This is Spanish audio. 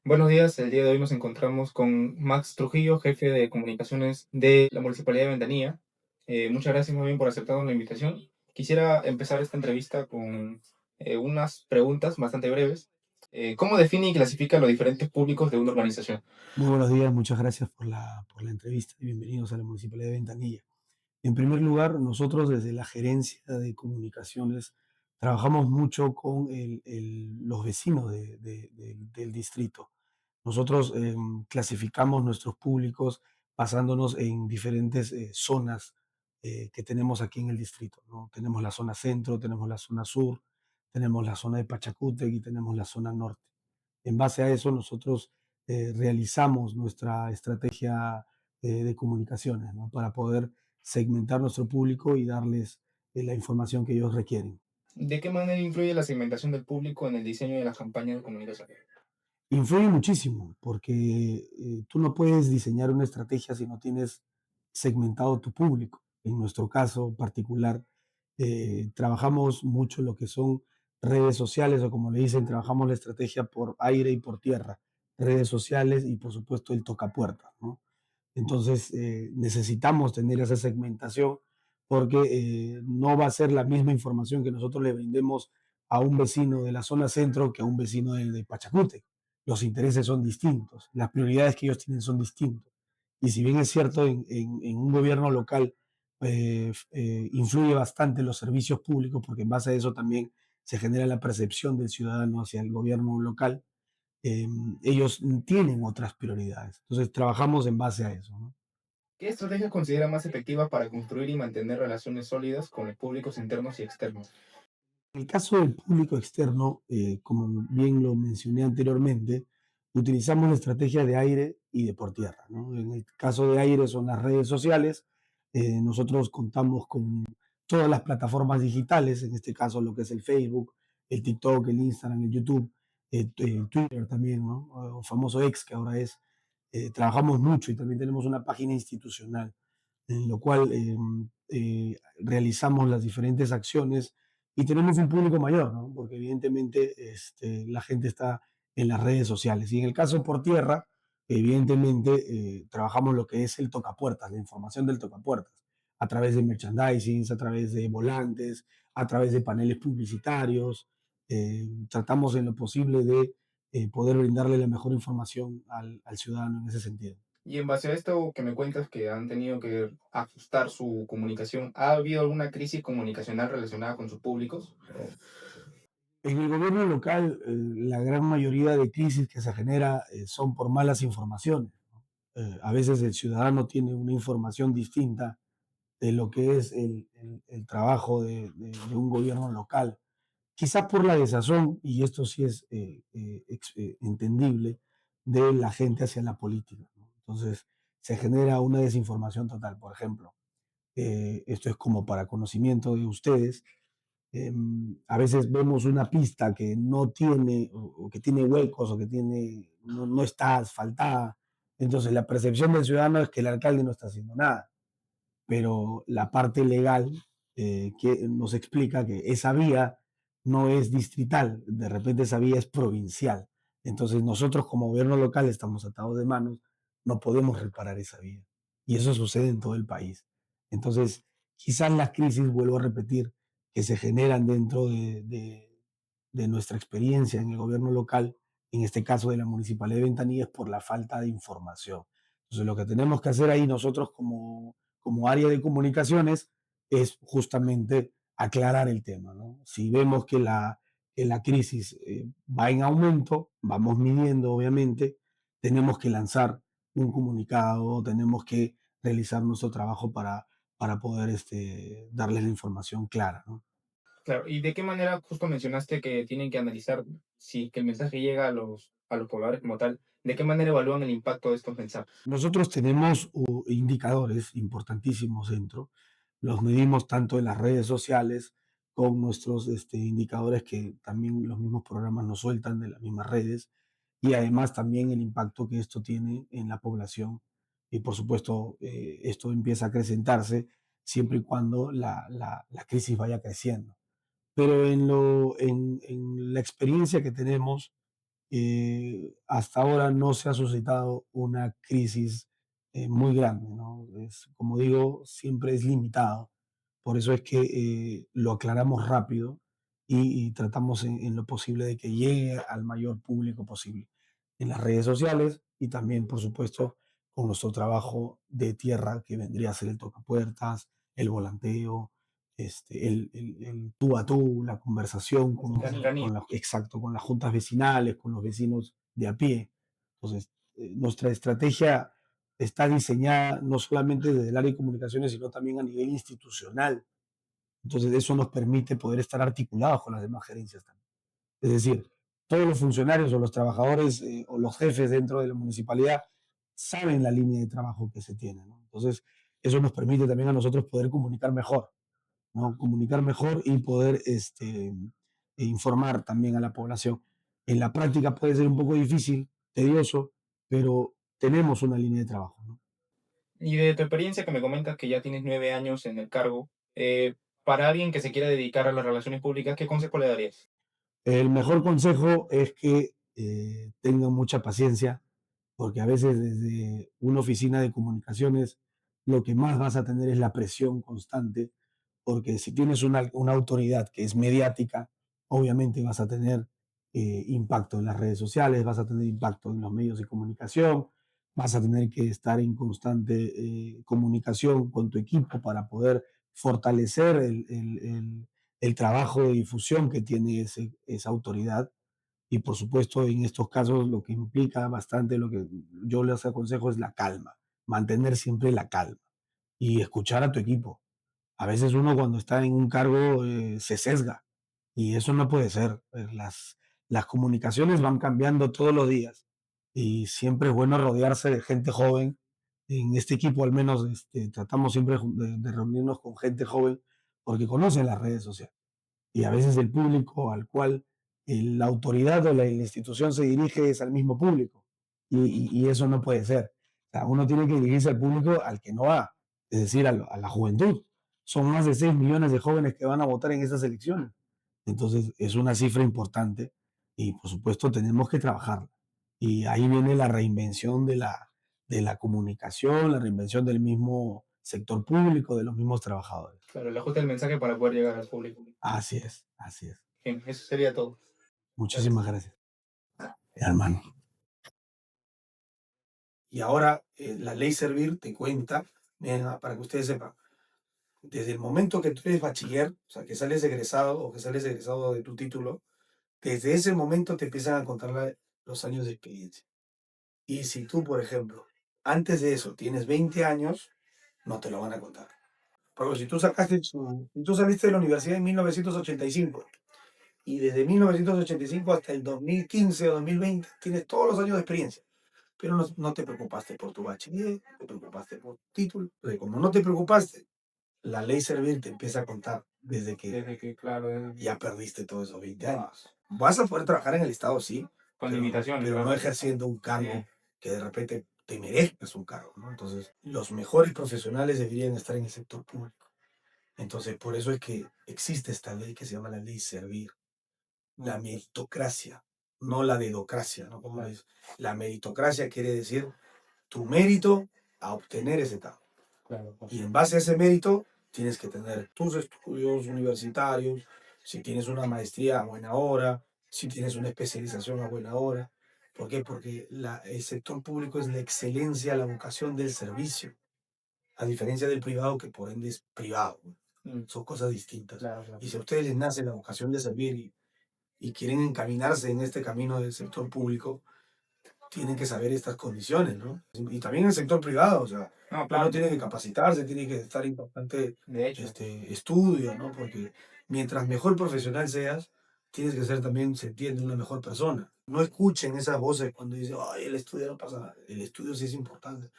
Buenos días, el día de hoy nos encontramos con Max Trujillo, jefe de comunicaciones de la Municipalidad de Ventanilla. Muchas gracias muy bien por aceptarnos la invitación. Quisiera empezar esta entrevista con unas preguntas bastante breves. ¿Cómo define y clasifica los diferentes públicos de una organización? Muy buenos días, muchas gracias por la entrevista y bienvenidos a la Municipalidad de Ventanilla. En primer lugar, nosotros desde la gerencia de comunicaciones trabajamos mucho con los vecinos del distrito. Nosotros clasificamos nuestros públicos basándonos en diferentes zonas que tenemos aquí en el distrito, ¿no? Tenemos la zona centro, tenemos la zona sur, tenemos la zona de Pachacútec y tenemos la zona norte. En base a eso, nosotros realizamos nuestra estrategia de comunicaciones, ¿no? Para poder segmentar nuestro público y darles la información que ellos requieren. ¿De qué manera influye la segmentación del público en el diseño de las campañas de comunicación? Influye muchísimo, porque tú no puedes diseñar una estrategia si no tienes segmentado tu público. En nuestro caso particular, trabajamos mucho lo que son redes sociales, o como le dicen, trabajamos la estrategia por aire y por tierra, redes sociales y por supuesto el tocapuertas, ¿no? Entonces, necesitamos tener esa segmentación porque no va a ser la misma información que nosotros le brindemos a un vecino de la zona centro que a un vecino de Pachacute. Los intereses son distintos, las prioridades que ellos tienen son distintos. Y si bien es cierto, en un gobierno local influye bastante los servicios públicos, porque en base a eso también se genera la percepción del ciudadano hacia el gobierno local, eh, ellos tienen otras prioridades. Entonces trabajamos en base a eso, ¿no? ¿Qué estrategias considera más efectivas para construir y mantener relaciones sólidas con los públicos internos y externos? En el caso del público externo, como bien lo mencioné anteriormente, utilizamos la estrategia de aire y de por tierra, ¿no? En el caso de aire son las redes sociales. Nosotros contamos con todas las plataformas digitales, en este caso lo que es el Facebook, el TikTok, el Instagram, el YouTube, el Twitter también, ¿no? O famoso X que ahora es. Trabajamos mucho y también tenemos una página institucional en lo cual realizamos las diferentes acciones y tenemos un público mayor, ¿no? Porque evidentemente la gente está en las redes sociales. Y en el caso por tierra, evidentemente trabajamos lo que es el tocapuertas, la información del tocapuertas, a través de merchandising, a través de volantes, a través de paneles publicitarios. Tratamos en lo posible de poder brindarle la mejor información al ciudadano en ese sentido. Y en base a esto que me cuentas que han tenido que ajustar su comunicación, ¿ha habido alguna crisis comunicacional relacionada con sus públicos? En el gobierno local, la gran mayoría de crisis que se genera son por malas informaciones. A veces el ciudadano tiene una información distinta de lo que es el trabajo de un gobierno local. Quizás por la desazón, y esto sí es entendible, de la gente hacia la política, ¿no? Entonces se genera una desinformación total. Por ejemplo, esto es como para conocimiento de ustedes. A veces vemos una pista que no tiene, o que tiene huecos, o que no está asfaltada. Entonces la percepción del ciudadano es que el alcalde no está haciendo nada, pero la parte legal que nos explica que esa vía no es distrital, de repente esa vía es provincial. Entonces nosotros como gobierno local estamos atados de manos, no podemos reparar esa vía. Y eso sucede en todo el país. Entonces, quizás las crisis, vuelvo a repetir, que se generan dentro de nuestra experiencia en el gobierno local, en este caso de la Municipalidad de Ventanilla, es por la falta de información. Entonces, lo que tenemos que hacer ahí nosotros como área de comunicaciones es justamente aclarar el tema, ¿no? Si vemos que la crisis va en aumento, vamos midiendo, obviamente, tenemos que lanzar un comunicado, tenemos que realizar nuestro trabajo para poder darles la información clara, ¿no? Claro, ¿y de qué manera, justo mencionaste que tienen que analizar si que el mensaje llega a los pobladores como tal, ¿de qué manera evalúan el impacto de estos mensajes? Nosotros tenemos indicadores importantísimos dentro, los medimos tanto en las redes sociales con nuestros indicadores que también los mismos programas nos sueltan de las mismas redes, y además también el impacto que esto tiene en la población. Y por supuesto, esto empieza a acrecentarse siempre y cuando la crisis vaya creciendo. Pero en la experiencia que tenemos, hasta ahora no se ha suscitado una crisis muy grande, ¿no? Como digo, siempre es limitado. Por eso es que lo aclaramos rápido y tratamos en lo posible de que llegue al mayor público posible en las redes sociales y también, por supuesto, con nuestro trabajo de tierra, que vendría a ser el tocapuertas, el volanteo, el tú a tú, la conversación Cercanía. exacto, con las juntas vecinales, con los vecinos de a pie. Entonces, nuestra estrategia está diseñada no solamente desde el área de comunicaciones, sino también a nivel institucional. Entonces, eso nos permite poder estar articulados con las demás gerencias también. Es decir, todos los funcionarios o los trabajadores o los jefes dentro de la municipalidad saben la línea de trabajo que se tiene, ¿no? Entonces, eso nos permite también a nosotros poder comunicar mejor, ¿no? Comunicar mejor y poder informar también a la población. En la práctica puede ser un poco difícil, tedioso, pero tenemos una línea de trabajo, ¿no? Y de tu experiencia que me comentas que ya tienes 9 años en el cargo, para alguien que se quiera dedicar a las relaciones públicas, ¿qué consejo le darías? El mejor consejo es que tengan mucha paciencia, porque a veces desde una oficina de comunicaciones lo que más vas a tener es la presión constante, porque si tienes una autoridad que es mediática, obviamente vas a tener impacto en las redes sociales, vas a tener impacto en los medios de comunicación, vas a tener que estar en constante comunicación con tu equipo para poder fortalecer el trabajo de difusión que tiene esa autoridad. Y por supuesto, en estos casos lo que implica bastante, lo que yo les aconsejo es la calma, mantener siempre la calma y escuchar a tu equipo. A veces uno cuando está en un cargo se sesga y eso no puede ser. Las comunicaciones van cambiando todos los días y siempre es bueno rodearse de gente joven. En este equipo al menos tratamos siempre de reunirnos con gente joven porque conocen las redes sociales y a veces el público al cual la autoridad o la institución se dirige es al mismo público y eso no puede ser. O sea, uno tiene que dirigirse al público al que no va, es decir, a la juventud. Son más de 6 millones de jóvenes que van a votar en esas elecciones. Entonces, es una cifra importante y, por supuesto, tenemos que trabajarla. Y ahí viene la reinvención de la comunicación, la reinvención del mismo sector público, de los mismos trabajadores. Claro, le ajuste el mensaje para poder llegar al público. Así es, así es. Bien, eso sería todo. Muchísimas Gracias. gracias, hermano. Y ahora la ley Servir te cuenta, miren, para que ustedes sepan, desde el momento que tú eres bachiller, o sea, que sales egresado o que sales egresado de tu título, desde ese momento te empiezan a contar los años de experiencia. Y si tú, por ejemplo, antes de eso tienes 20 años, no te lo van a contar. Porque si tú saliste de la universidad en 1985 y desde 1985 hasta el 2015 o 2020 tienes todos los años de experiencia, pero no te preocupaste por tu bachiller, te preocupaste por tu título. Porque como no te preocupaste, la ley Servir te empieza a contar desde que Desde que, claro, ya perdiste todos esos 20 años. Vas a poder trabajar en el Estado, sí, con pero, limitaciones, pero no claro. ejerciendo un cargo Sí. que de repente te merezcas un cargo, ¿no? Entonces, los mejores profesionales deberían estar en el sector público. Entonces, por eso es que existe esta ley que se llama la ley Servir, la meritocracia, no la dedocracia, ¿no? Como es, la meritocracia quiere decir tu mérito a obtener ese cargo. Claro, pues. Y en base a ese mérito, tienes que tener tus estudios universitarios, si tienes una maestría a buena hora, si tienes una especialización a buena hora. ¿Por qué? Porque el sector público es la excelencia, la vocación del servicio, a diferencia del privado, que por ende es privado. Son cosas distintas. Claro, claro. Y si a ustedes les nace la vocación de servir y quieren encaminarse en este camino del sector público, tienen que saber estas condiciones, ¿no? Y también el sector privado, o sea, No, uno claro, tiene que capacitarse, tiene que estar en constante de hecho. estudio, ¿no? Porque mientras mejor profesional seas, tienes que ser también, se entiende, una mejor persona. No escuchen esas voces cuando dicen, ay, el estudio no pasa nada. El estudio sí es importante.